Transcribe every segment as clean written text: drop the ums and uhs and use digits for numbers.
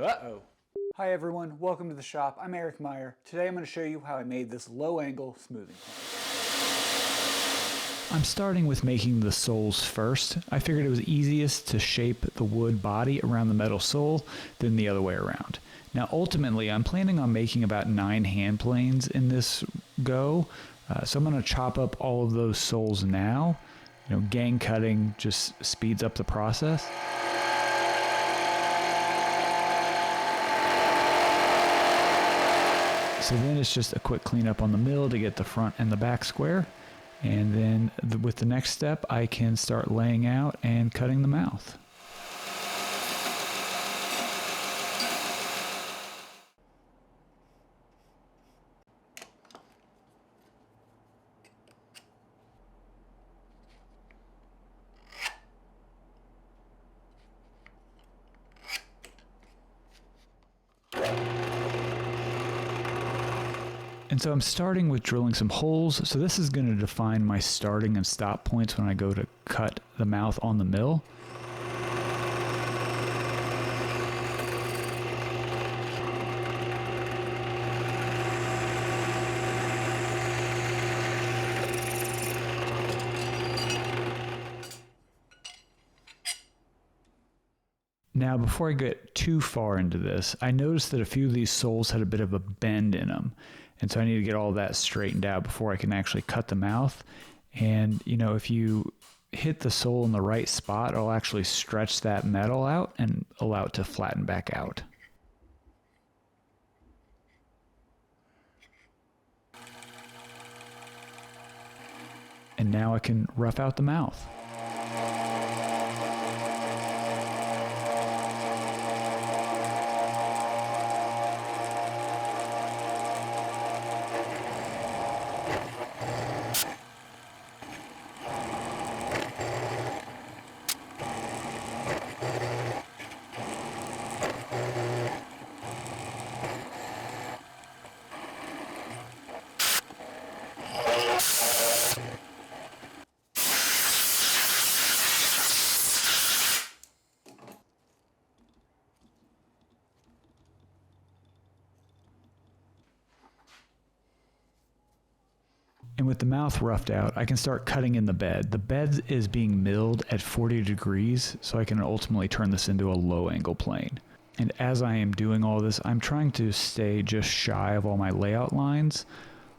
Uh-oh. Hi everyone, welcome to the shop. I'm Eric Meyer. Today I'm going to show you how I made this low angle smoothing plane. I'm starting with making the soles first. I figured it was easiest to shape the wood body around the metal sole than the other way around. Now ultimately I'm planning on making about 9 hand planes in this go, so I'm going to chop up all of those soles now. Gang cutting just speeds up the process. So then it's just a quick cleanup on the mill to get the front and the back square. And then with the next step, I can start laying out and cutting the mouth. And so I'm starting with drilling some holes. So this is going to define my starting and stop points when I go to cut the mouth on the mill. Now, before I get too far into this, I noticed that a few of these soles had a bit of a bend in them. And so I need to get all that straightened out before I can actually cut the mouth. And, if you hit the sole in the right spot, it'll actually stretch that metal out and allow it to flatten back out. And now I can rough out the mouth. And with the mouth roughed out, I can start cutting in the bed. The bed is being milled at 40 degrees, so I can ultimately turn this into a low angle plane. And as I am doing all this, I'm trying to stay just shy of all my layout lines.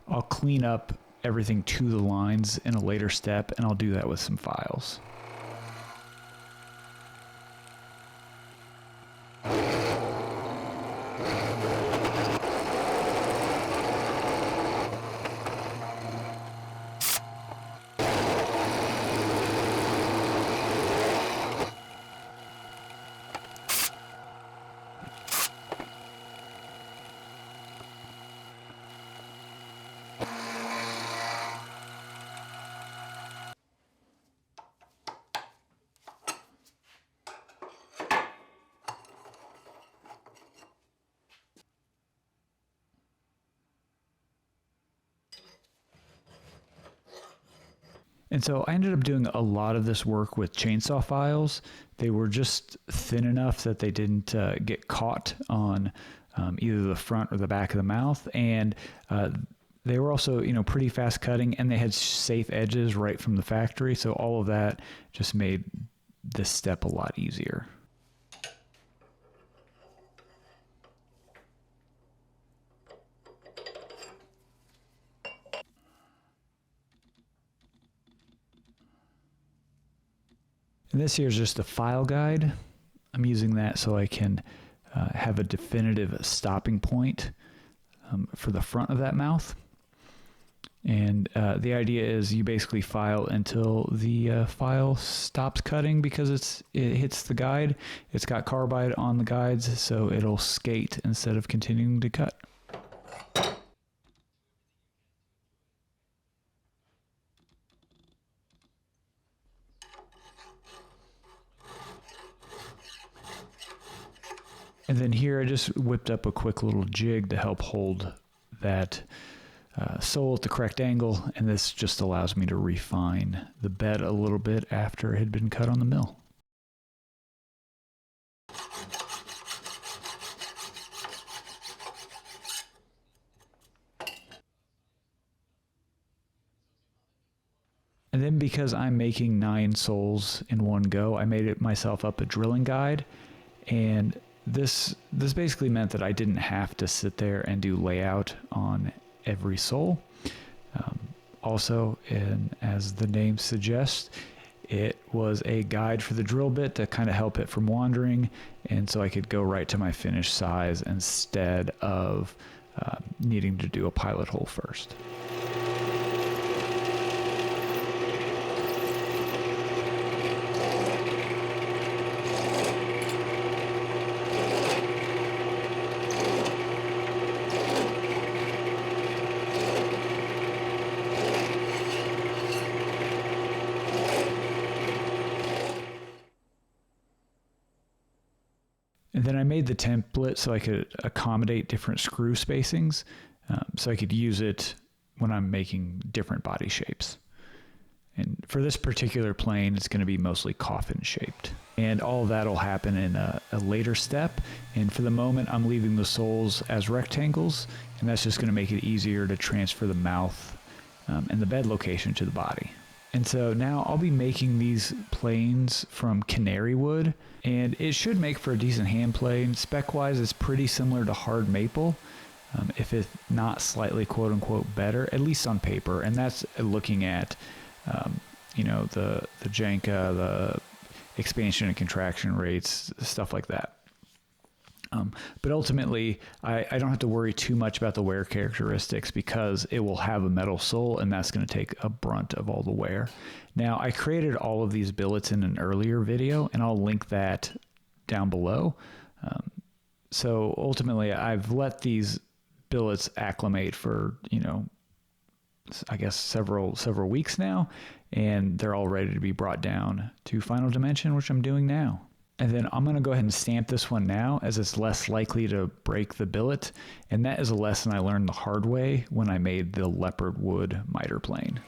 I'll clean up everything to the lines in a later step, and I'll do that with some files. And so I ended up doing a lot of this work with chainsaw files. They were just thin enough that they didn't get caught on either the front or the back of the mouth. And they were also, pretty fast cutting, and they had safe edges right from the factory. So all of that just made this step a lot easier. And this here is just a file guide. I'm using that so I can have a definitive stopping point for the front of that mouth. And the idea is you basically file until the file stops cutting because it hits the guide. It's got carbide on the guides, so it'll skate instead of continuing to cut. And then here I just whipped up a quick little jig to help hold that sole at the correct angle, and this just allows me to refine the bed a little bit after it had been cut on the mill. And then because I'm making 9 soles in one go, I made it myself up a drilling guide. And this basically meant that I didn't have to sit there and do layout on every sole. Also, and as the name suggests, it was a guide for the drill bit to kind of help it from wandering, and so I could go right to my finished size instead of needing to do a pilot hole first. And then I made the template so I could accommodate different screw spacings, so I could use it when I'm making different body shapes. And for this particular plane, it's going to be mostly coffin shaped. And all of that will happen in a later step. And for the moment, I'm leaving the soles as rectangles, and that's just going to make it easier to transfer the mouth and the bed location to the body. And so now I'll be making these planes from Canary wood, and it should make for a decent hand plane. Spec-wise, it's pretty similar to hard maple, if it's not slightly quote-unquote better, at least on paper. And that's looking at, you know, the Janka, the expansion and contraction rates, stuff like that. But ultimately, I don't have to worry too much about the wear characteristics because it will have a metal sole, and that's going to take a brunt of all the wear. Now, I created all of these billets in an earlier video, and I'll link that down below. So ultimately, I've let these billets acclimate for, you know, I guess several weeks now, and they're all ready to be brought down to final dimension, which I'm doing now. And then I'm going to go ahead and stamp this one now, as it's less likely to break the billet. And that is a lesson I learned the hard way when I made the leopard wood miter plane.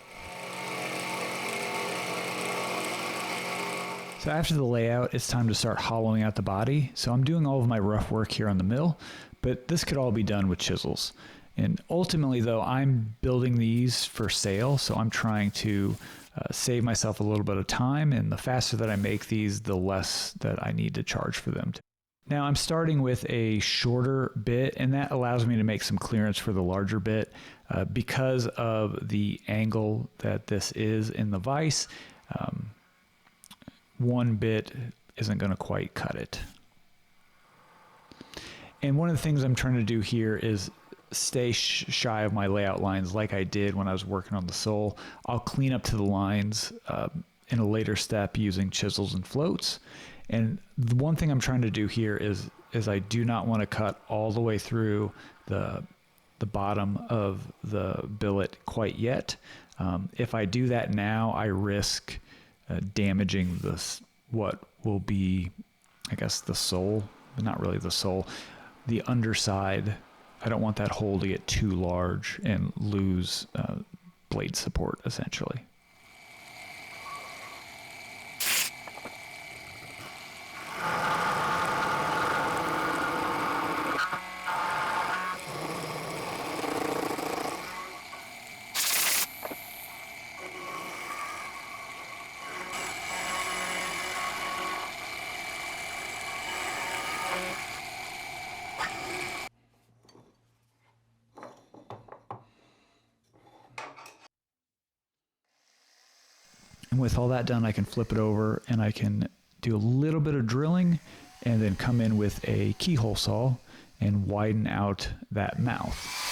So after the layout, it's time to start hollowing out the body. So I'm doing all of my rough work here on the mill, but this could all be done with chisels. And ultimately, though, I'm building these for sale, so I'm trying to save myself a little bit of time, and the faster that I make these, the less that I need to charge for them. Now I'm starting with a shorter bit, and that allows me to make some clearance for the larger bit because of the angle that this is in the vise. One bit isn't going to quite cut it. And one of the things I'm trying to do here is stay shy of my layout lines like I did when I was working on the sole. I'll clean up to the lines in a later step using chisels and floats. And the one thing I'm trying to do here is I do not want to cut all the way through the bottom of the billet quite yet. If I do that now, I risk damaging what will be, I guess, the sole, but not really the sole, the underside. I don't want that hole to get too large and lose blade support, essentially. And with all that done, I can flip it over and I can do a little bit of drilling and then come in with a keyhole saw and widen out that mouth.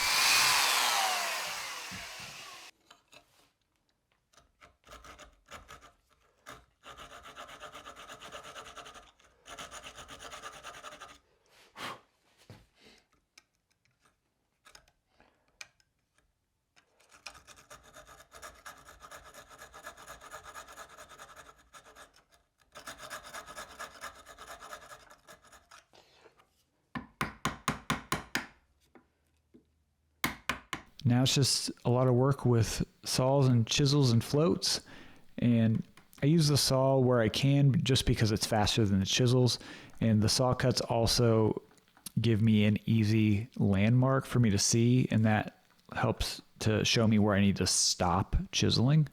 Now it's just a lot of work with saws and chisels and floats, and I use the saw where I can just because it's faster than the chisels, and the saw cuts also give me an easy landmark for me to see, and that helps to show me where I need to stop chiseling.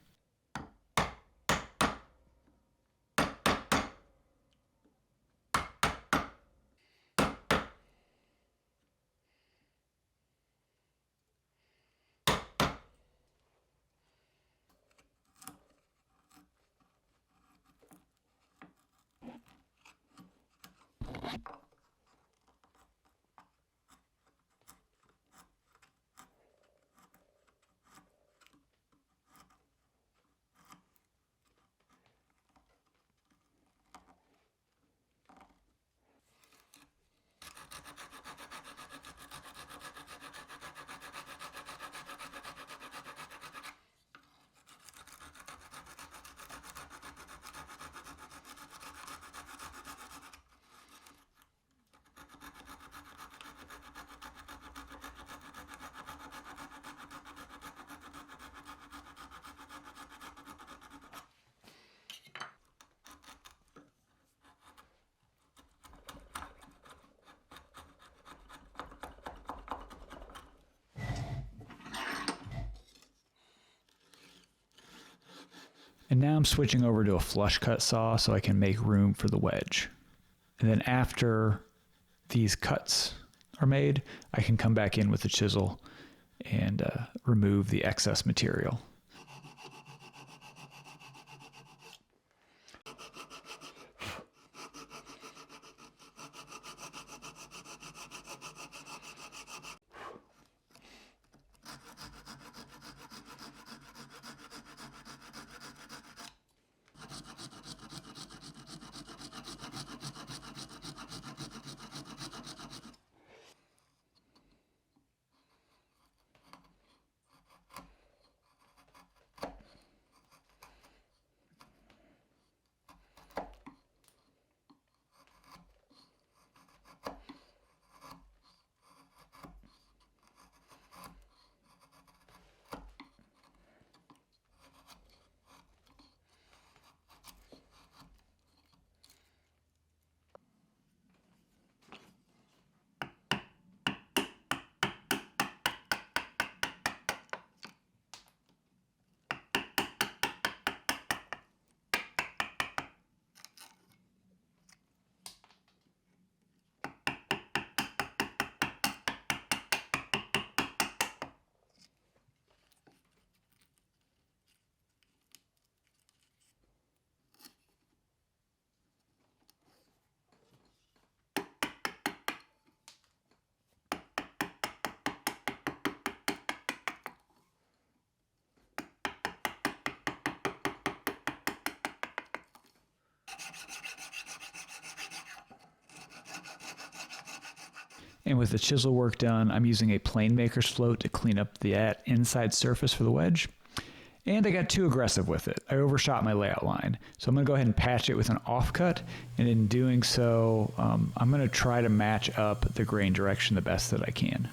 And now I'm switching over to a flush cut saw so I can make room for the wedge. And then after these cuts are made, I can come back in with the chisel and remove the excess material. And with the chisel work done, I'm using a plane maker's float to clean up the inside surface for the wedge. And I got too aggressive with it. I overshot my layout line. So I'm going to go ahead and patch it with an offcut. And in doing so, I'm going to try to match up the grain direction the best that I can.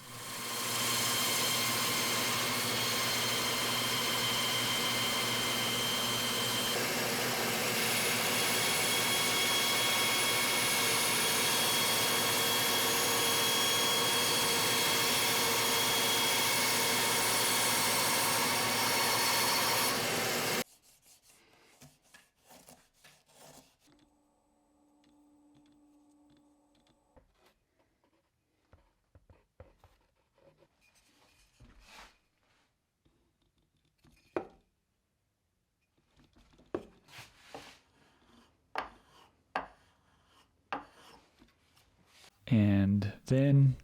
And then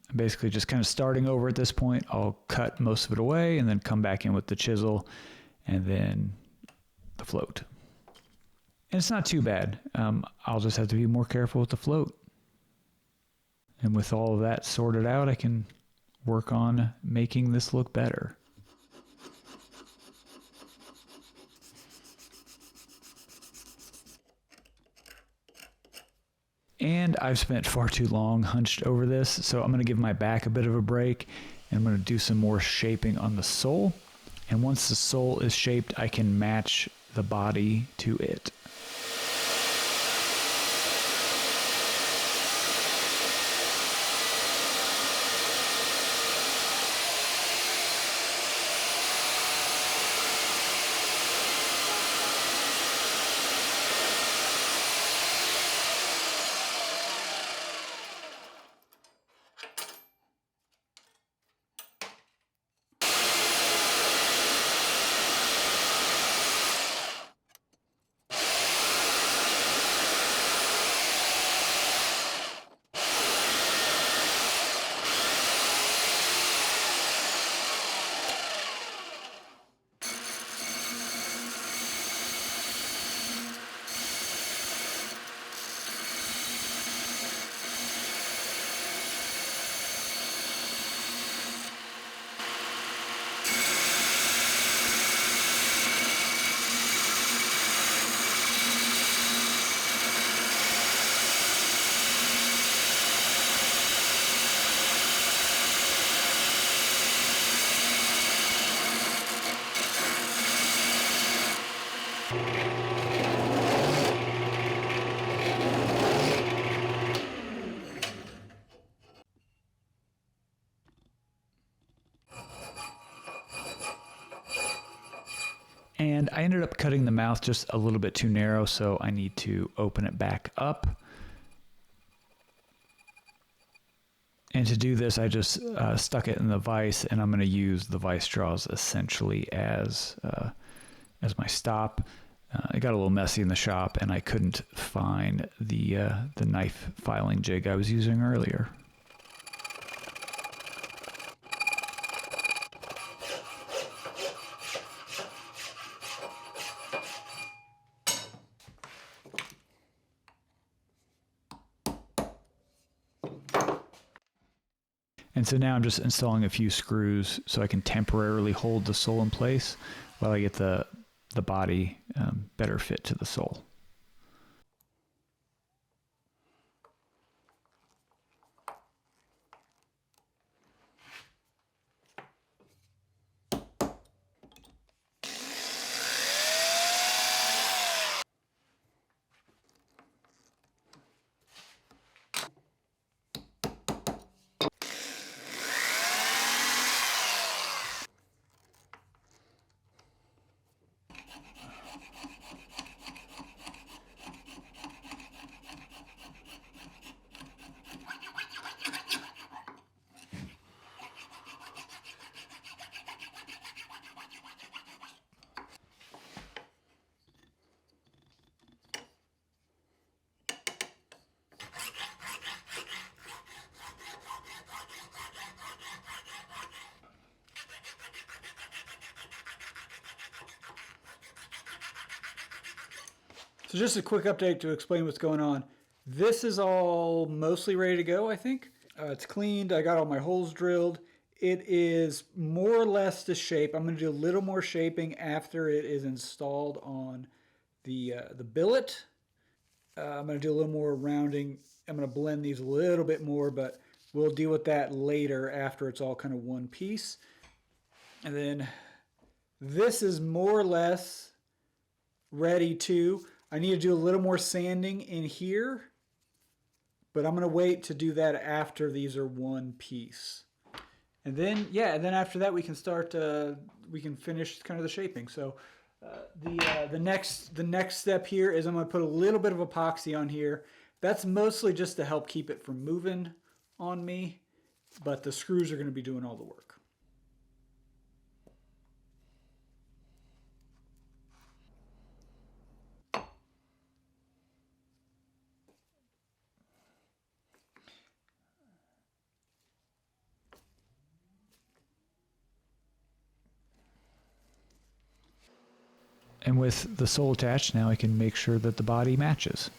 I'm basically just kind of starting over at this point. I'll cut most of it away and then come back in with the chisel and then the float. And it's not too bad. I'll just have to be more careful with the float. And with all of that sorted out, I can work on making this look better. And I've spent far too long hunched over this, so I'm going to give my back a bit of a break, and I'm going to do some more shaping on the sole. And once the sole is shaped, I can match the body to it. I ended up cutting the mouth just a little bit too narrow, so I need to open it back up. And to do this, I just stuck it in the vise, and I'm going to use the vise straws essentially as my stop. It got a little messy in the shop, and I couldn't find the knife filing jig I was using earlier. And so now I'm just installing a few screws so I can temporarily hold the sole in place while I get the body better fit to the sole. So just a quick update to explain what's going on. This is all mostly ready to go, I think. It's cleaned. I got all my holes drilled. It is more or less the shape. I'm going to do a little more shaping after it is installed on the billet. I'm going to do a little more rounding. I'm going to blend these a little bit more, but we'll deal with that later after it's all kind of one piece. And then this is more or less ready too. I need to do a little more sanding in here, but I'm going to wait to do that after these are one piece. And then, yeah, and then after that we can start, we can finish kind of the shaping. So the next step here is I'm going to put a little bit of epoxy on here. That's mostly just to help keep it from moving on me, but the screws are going to be doing all the work. And with the sole attached, now I can make sure that the body matches.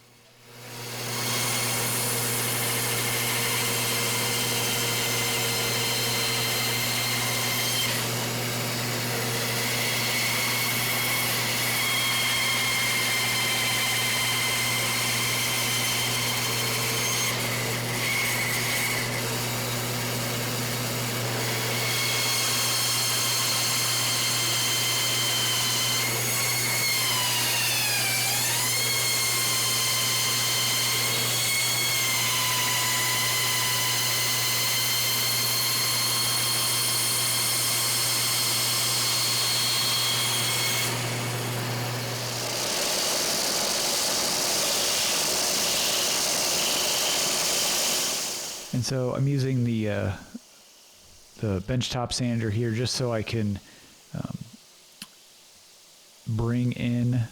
And so I'm using the benchtop sander here just so I can bring in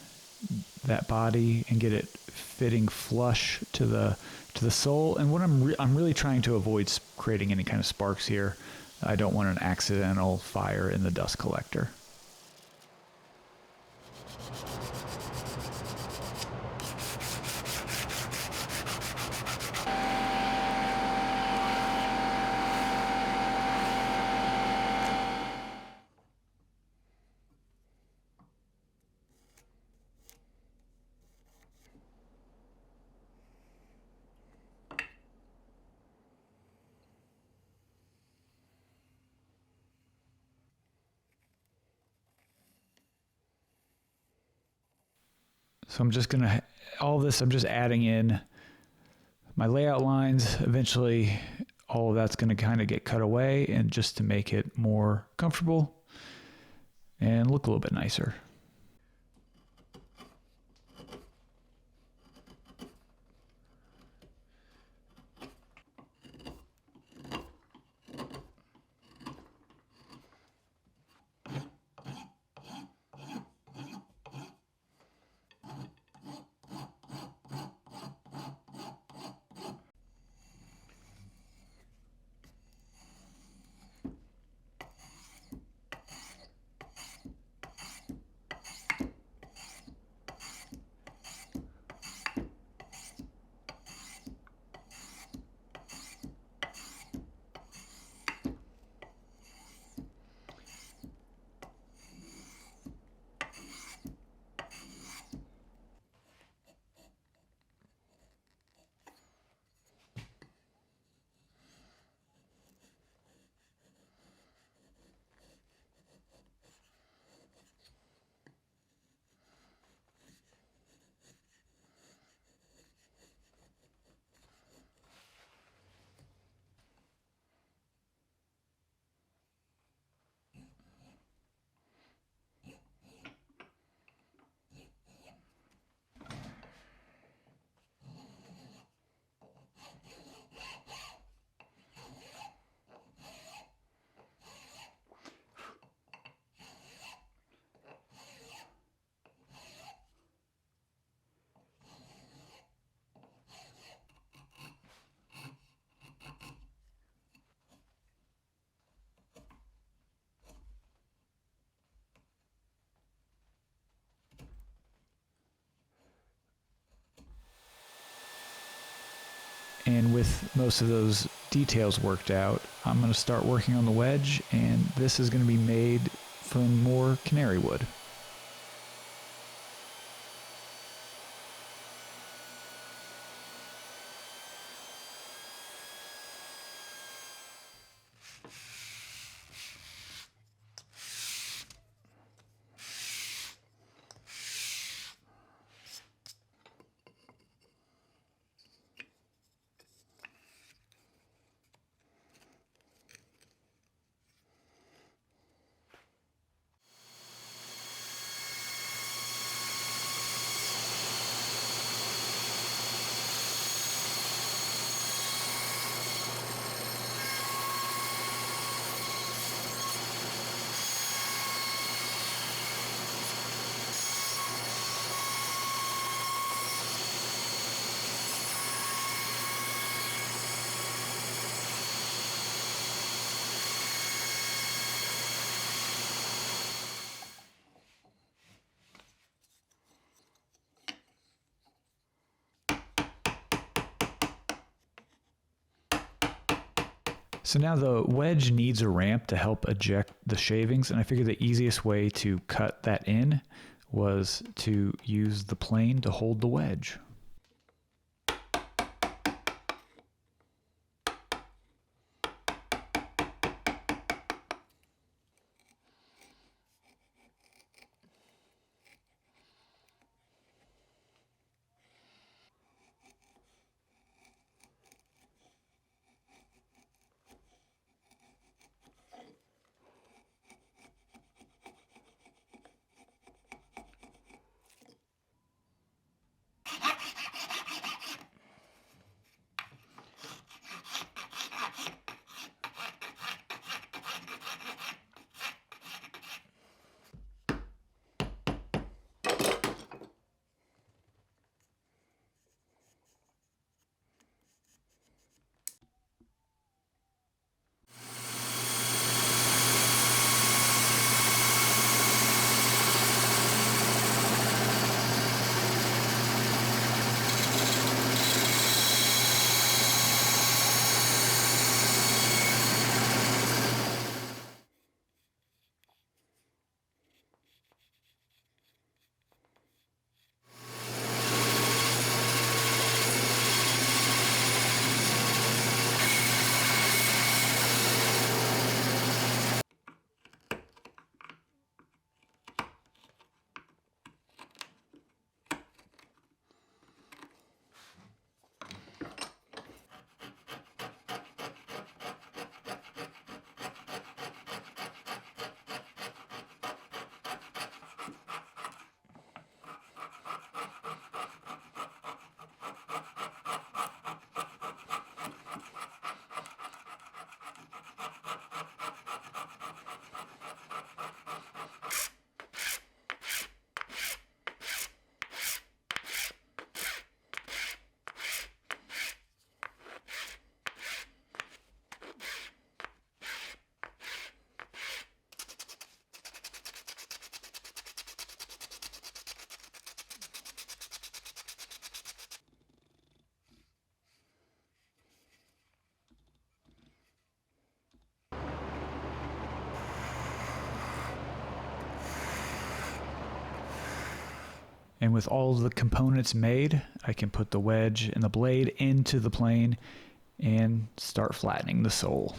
that body and get it fitting flush to the sole. And what I'm really trying to avoid creating any kind of sparks here. I don't want an accidental fire in the dust collector. So I'm just gonna, all this, I'm just adding in my layout lines. Eventually all of that's gonna kind of get cut away, and just to make it more comfortable and look a little bit nicer. And with most of those details worked out, I'm going to start working on the wedge, and this is going to be made from more canary wood. So now the wedge needs a ramp to help eject the shavings, and I figured the easiest way to cut that in was to use the plane to hold the wedge. And with all of the components made, I can put the wedge and the blade into the plane and start flattening the sole.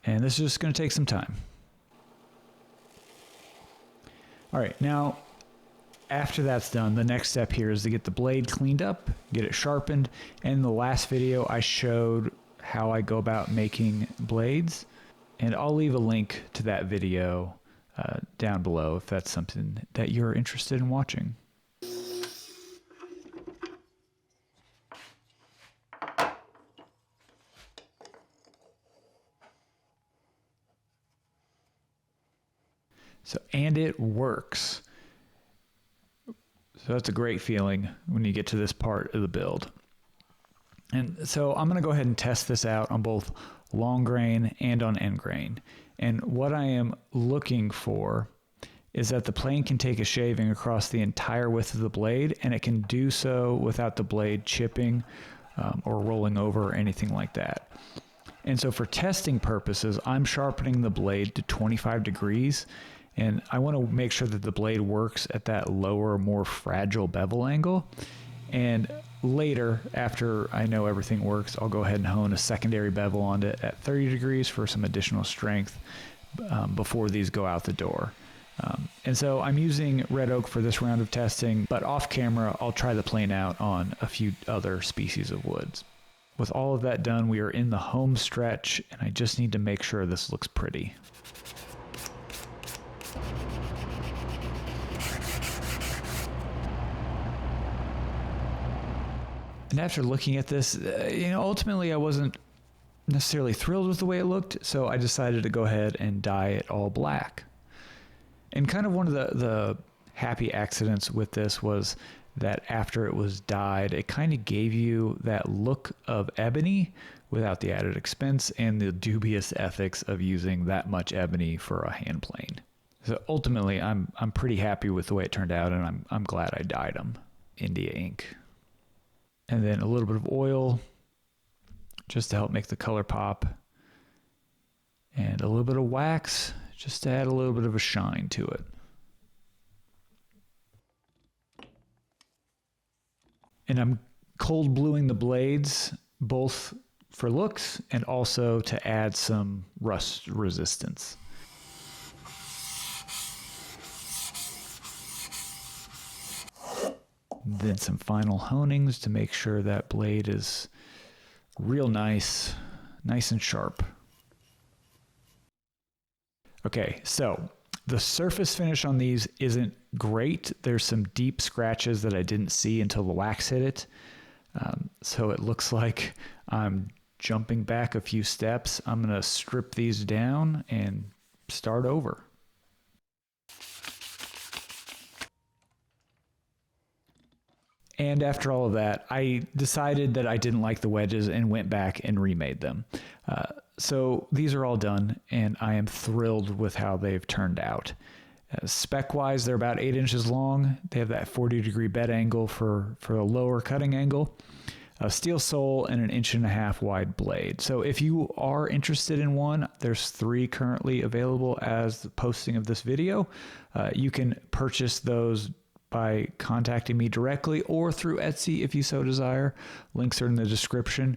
And this is just going to take some time. All right, now after that's done, the next step here is to get the blade cleaned up, get it sharpened. And in the last video, I showed how I go about making blades. And I'll leave a link to that video down below if that's something that you're interested in watching. So, and it works. So that's a great feeling when you get to this part of the build. And so I'm going to go ahead and test this out on both long grain and on end grain. And what I am looking for is that the plane can take a shaving across the entire width of the blade, and it can do so without the blade chipping or rolling over or anything like that. And so for testing purposes, I'm sharpening the blade to 25 degrees, and I want to make sure that the blade works at that lower, more fragile bevel angle. And later, after I know everything works, I'll go ahead and hone a secondary bevel on it at 30 degrees for some additional strength before these go out the door. And so I'm using red oak for this round of testing, but off camera, I'll try the plane out on a few other species of woods. With all of that done, we are in the home stretch, and I just need to make sure this looks pretty. And after looking at this, ultimately I wasn't necessarily thrilled with the way it looked, so I decided to go ahead and dye it all black. And kind of one of the happy accidents with this was that after it was dyed, it kind of gave you that look of ebony without the added expense and the dubious ethics of using that much ebony for a hand plane. So ultimately, I'm pretty happy with the way it turned out, and I'm glad I dyed them India ink. And then a little bit of oil just to help make the color pop, and a little bit of wax just to add a little bit of a shine to it. And I'm cold bluing the blades, both for looks and also to add some rust resistance. Then some final honings to make sure that blade is real nice and sharp. Okay, so the surface finish on these isn't great. There's some deep scratches that I didn't see until the wax hit it. So it looks like I'm jumping back a few steps. I'm going to strip these down and start over. And after all of that, I decided that I didn't like the wedges and went back and remade them. So these are all done, and I am thrilled with how they've turned out. Spec-wise, they're about 8 inches long. They have that 40-degree bed angle for a lower cutting angle, a steel sole, and an 1.5 inch wide blade. So if you are interested in one, there's 3 currently available as the posting of this video. You can purchase those by contacting me directly or through Etsy if you so desire. Links are in the description.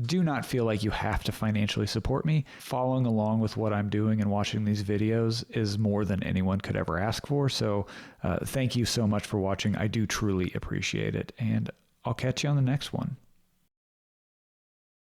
Do not feel like you have to financially support me. Following along with what I'm doing and watching these videos is more than anyone could ever ask for. So thank you so much for watching. I do truly appreciate it, and I'll catch you on the next one.